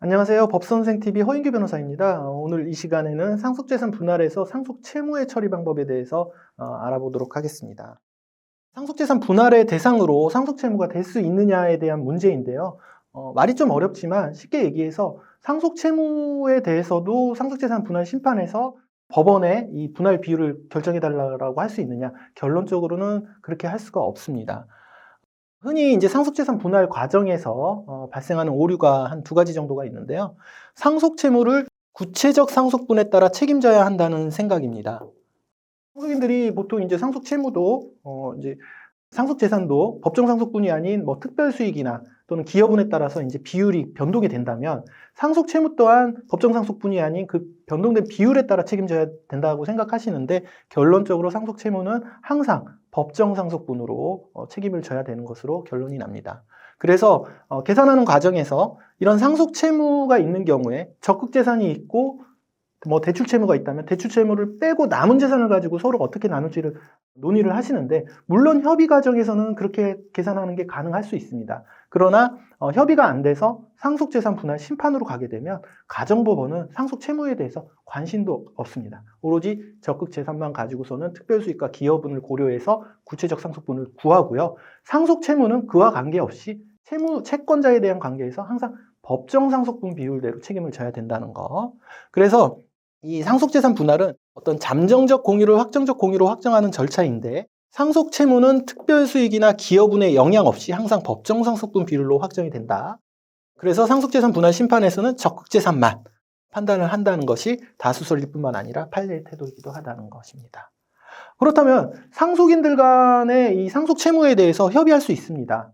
안녕하세요. 법선생TV 허인규 변호사입니다. 오늘 이 시간에는 상속재산 분할에서 상속채무의 처리 방법에 대해서 알아보도록 하겠습니다. 상속재산 분할의 대상으로 상속채무가 될 수 있느냐에 대한 문제인데요. 말이 좀 어렵지만 쉽게 얘기해서 상속채무에 대해서도 상속재산 분할 심판에서 법원에 이 분할 비율을 결정해달라고 할 수 있느냐? 결론적으로는 그렇게 할 수가 없습니다. 흔히 이제 상속재산 분할 과정에서 발생하는 오류가 한 두 가지 정도가 있는데요. 상속채무를 구체적 상속분에 따라 책임져야 한다는 생각입니다. 상속인들이 보통 이제 상속채무도 이제 상속재산도 법정 상속분이 아닌 뭐 특별수익이나 또는 기여분에 따라서 이제 비율이 변동이 된다면 상속채무 또한 법정 상속분이 아닌 그 변동된 비율에 따라 책임져야 된다고 생각하시는데 결론적으로 상속채무는 항상 법정 상속분으로 책임을 져야 되는 것으로 결론이 납니다. 그래서 계산하는 과정에서 이런 상속채무가 있는 경우에 적극재산이 있고 뭐 대출채무가 있다면 대출채무를 빼고 남은 재산을 가지고 서로 어떻게 나눌지를 논의를 하시는데 물론 협의 과정에서는 그렇게 계산하는 게 가능할 수 있습니다. 그러나 협의가 안 돼서 상속재산 분할 심판으로 가게 되면 가정법원은 상속채무에 대해서 관심도 없습니다. 오로지 적극재산만 가지고서는 특별수익과 기여분을 고려해서 구체적 상속분을 구하고요. 상속채무는 그와 관계없이 채권자에 대한 관계에서 항상 법정 상속분 비율대로 책임을 져야 된다는 거. 그래서 이 상속재산 분할은 어떤 잠정적 공유를 확정적 공유로 확정하는 절차인데 상속채무는 특별수익이나 기여분에 영향 없이 항상 법정 상속분 비율로 확정이 된다. 그래서 상속재산 분할 심판에서는 적극재산만 판단을 한다는 것이 다수설일 뿐만 아니라 판례의 태도이기도 하다는 것입니다. 그렇다면 상속인들 간의 이 상속채무에 대해서 협의할 수 있습니다.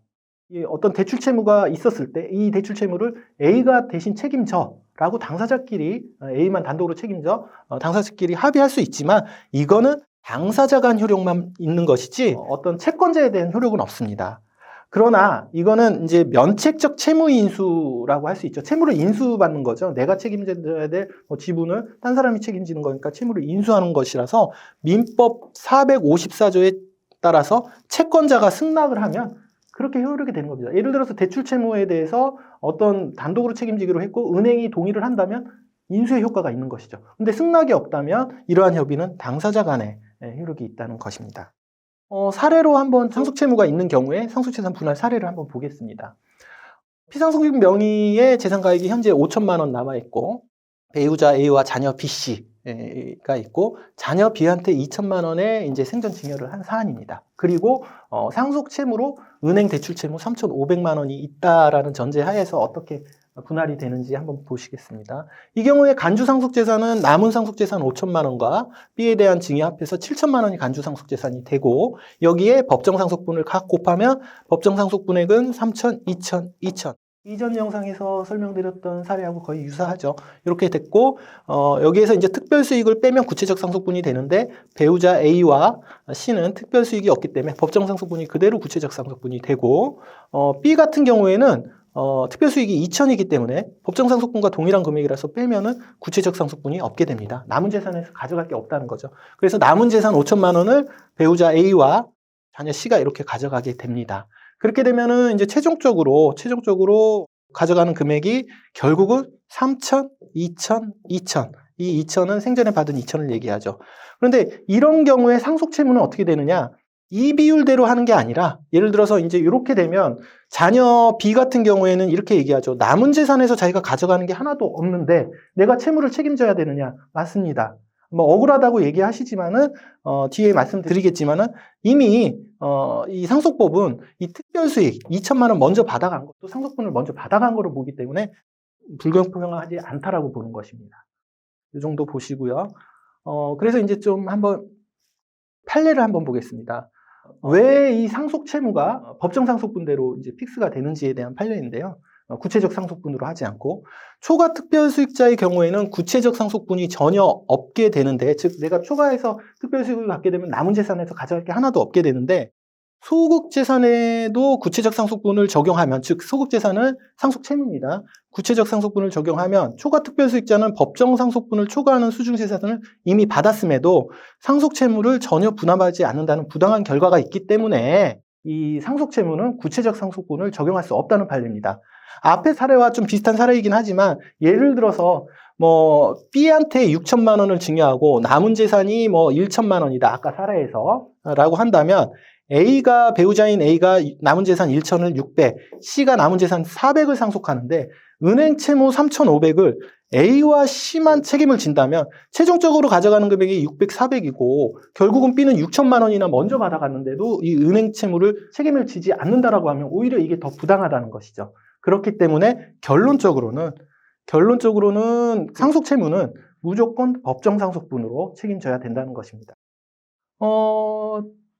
어떤 대출채무가 있었을 때 이 대출채무를 A가 대신 책임져 라고 당사자끼리 A만 단독으로 책임져 당사자끼리 합의할 수 있지만 이거는 당사자 간 효력만 있는 것이지 어떤 채권자에 대한 효력은 없습니다. 그러나 이거는 이제 면책적 채무 인수라고 할 수 있죠. 채무를 인수받는 거죠. 내가 책임져야 될 지분을 딴 사람이 책임지는 거니까 채무를 인수하는 것이라서 민법 454조에 따라서 채권자가 승낙을 하면 그렇게 효력이 되는 겁니다. 예를 들어서 대출채무에 대해서 어떤 단독으로 책임지기로 했고 은행이 동의를 한다면 인수의 효과가 있는 것이죠. 근데 승낙이 없다면 이러한 협의는 당사자 간에 효력이 있다는 것입니다. 사례로 한번 상속채무가 있는 경우에 상속재산 분할 사례를 한번 보겠습니다. 피상속인 명의의 재산가액이 현재 5천만 원 남아있고 배우자 A와 자녀 B씨가 있고 자녀 B한테 2천만 원의 이제 생전증여를 한 사안입니다. 그리고 상속채무로 은행 대출채무 3,500만 원이 있다라는 전제하에서 어떻게 분할이 되는지 한번 보시겠습니다. 이 경우에 간주상속재산은 남은 상속재산 5천만 원과 B에 대한 증여 합해서 7천만 원이 간주상속재산이 되고 여기에 법정상속분을 각 곱하면 법정상속분액은 3천, 2천, 2천. 이전 영상에서 설명드렸던 사례하고 거의 유사하죠. 이렇게 됐고 여기에서 이제 특별수익을 빼면 구체적 상속분이 되는데 배우자 A와 C는 특별수익이 없기 때문에 법정 상속분이 그대로 구체적 상속분이 되고 B 같은 경우에는 특별수익이 2천이기 때문에 법정 상속분과 동일한 금액이라서 빼면은 구체적 상속분이 없게 됩니다. 남은 재산에서 가져갈 게 없다는 거죠. 그래서 남은 재산 5천만 원을 배우자 A와 자녀 C가 이렇게 가져가게 됩니다. 그렇게 되면은 이제 최종적으로 가져가는 금액이 결국은 3천, 2천, 2천. 이 2천은 생전에 받은 2천을 얘기하죠. 그런데 이런 경우에 상속채무는 어떻게 되느냐? 이 비율대로 하는 게 아니라 예를 들어서 이제 이렇게 되면 자녀 B 같은 경우에는 이렇게 얘기하죠. 남은 재산에서 자기가 가져가는 게 하나도 없는데 내가 채무를 책임져야 되느냐? 맞습니다. 뭐 억울하다고 얘기하시지만은 뒤에 말씀드리겠지만은 이미 이 상속법은 이 특별수익 2천만 원 먼저 받아간 것도 상속분을 먼저 받아간 거로 보기 때문에 불공평하지 않다라고 보는 것입니다. 이 정도 보시고요. 그래서 이제 좀 한번 판례를 한번 보겠습니다. 왜 이 상속채무가 법정 상속분대로 이제 픽스가 되는지에 대한 판례인데요. 구체적 상속분으로 하지 않고 초과 특별수익자의 경우에는 구체적 상속분이 전혀 없게 되는데 즉 내가 초과해서 특별수익을 갖게 되면 남은 재산에서 가져갈 게 하나도 없게 되는데 소극재산에도 구체적 상속분을 적용하면 즉 소극재산은 상속채무입니다. 구체적 상속분을 적용하면 초과 특별수익자는 법정 상속분을 초과하는 수중재산을 이미 받았음에도 상속채무를 전혀 분할하지 않는다는 부당한 결과가 있기 때문에 이 상속채무는 구체적 상속분을 적용할 수 없다는 판례입니다. 앞의 사례와 좀 비슷한 사례이긴 하지만 예를 들어서 뭐 B한테 6천만 원을 증여하고 남은 재산이 뭐 1천만 원이다. 아까 사례에서 라고 한다면 A가 배우자인 A가 남은 재산 1천을 600, C가 남은 재산 400을 상속하는데 은행 채무 3,500을 A와 C만 책임을 진다면 최종적으로 가져가는 금액이 600, 400이고 결국은 B는 6천만 원이나 먼저 받아갔는데도 이 은행 채무를 책임을 지지 않는다라고 하면 오히려 이게 더 부당하다는 것이죠. 그렇기 때문에 결론적으로는 상속 채무는 무조건 법정 상속분으로 책임져야 된다는 것입니다.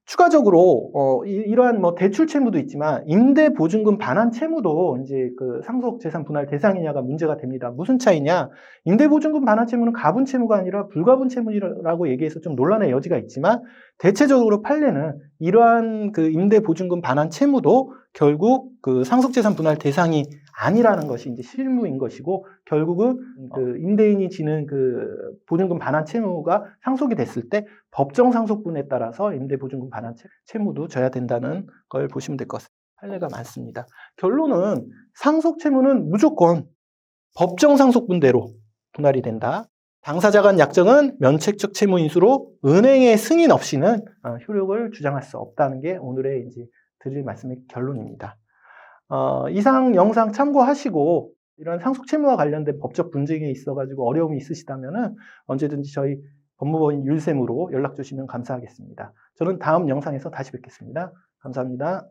추가적으로 이러한 뭐 대출 채무도 있지만 임대 보증금 반환 채무도 이제 그 상속 재산 분할 대상이냐가 문제가 됩니다. 무슨 차이냐? 임대 보증금 반환 채무는 가분 채무가 아니라 불가분 채무라고 얘기해서 좀 논란의 여지가 있지만 대체적으로 판례는 이러한 그 임대 보증금 반환 채무도 결국 그 상속 재산 분할 대상이 아니라는 것이 이제 실무인 것이고 결국은 그 임대인이 지는 그 보증금 반환 채무가 상속이 됐을 때 법정 상속분에 따라서 임대보증금 반환 채무도 져야 된다는 걸 보시면 될 것 같습니다. 판례가 많습니다. 결론은 상속 채무는 무조건 법정 상속분대로 분할이 된다. 당사자 간 약정은 면책적 채무 인수로 은행의 승인 없이는 효력을 주장할 수 없다는 게 오늘의 이제 드릴 말씀의 결론입니다. 이상 영상 참고하시고 이런 상속 채무와 관련된 법적 분쟁에 있어가지고 어려움이 있으시다면은 언제든지 저희 법무법인 율쌤으로 연락 주시면 감사하겠습니다. 저는 다음 영상에서 다시 뵙겠습니다. 감사합니다.